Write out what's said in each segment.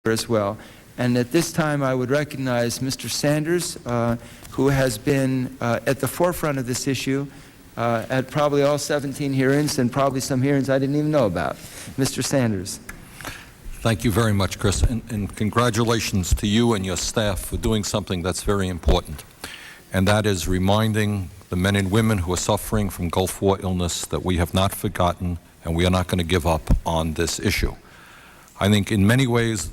as well. And at this time, I would recognize Mr. Sanders, who has been at the forefront of this issue at probably all 17 hearings and probably some hearings I didn't even know about. Mr. Sanders. Thank you very much, Chris, and congratulations to you and your staff for doing something that's very important, and that is reminding the men and women who are suffering from Gulf War illness that we have not forgotten and we are not going to give up on this issue. I think in many ways,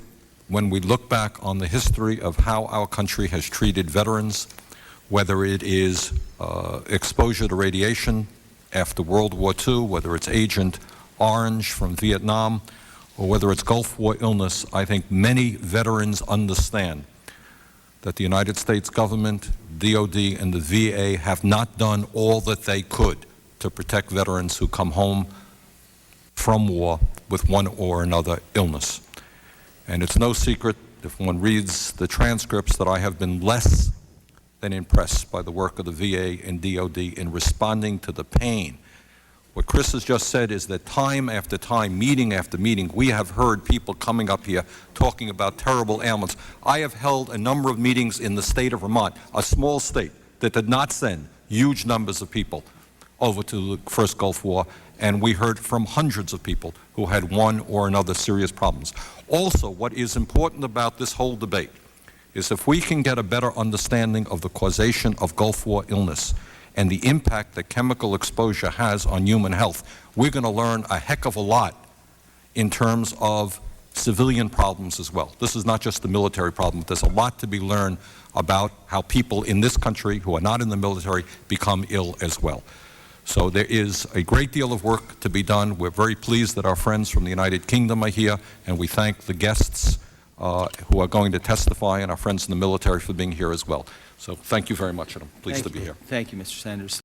when we look back on the history of how our country has treated veterans, whether it is exposure to radiation after World War II, whether it's Agent Orange from Vietnam, or whether it's Gulf War illness, I think many veterans understand that the United States government, DOD, and the VA have not done all that they could to protect veterans who come home from war with one or another illness. And it's no secret, if one reads the transcripts, that I have been less than impressed by the work of the VA and DOD in responding to the pain. What Chris has just said is that time after time, meeting after meeting, we have heard people coming up here talking about terrible ailments. I have held a number of meetings in the state of Vermont, a small state that did not send huge numbers of people over to the first Gulf War, and we heard from hundreds of people who had one or another serious problems. Also, what is important about this whole debate is if we can get a better understanding of the causation of Gulf War illness and the impact that chemical exposure has on human health, we're going to learn a heck of a lot in terms of civilian problems as well. This is not just the military problem. There's a lot to be learned about how people in this country who are not in the military become ill as well. So there is a great deal of work to be done. We're very pleased that our friends from the United Kingdom are here, and we thank the guests who are going to testify and our friends in the military for being here as well. So thank you very much, and I'm pleased to be here. Thank you, Mr. Sanders.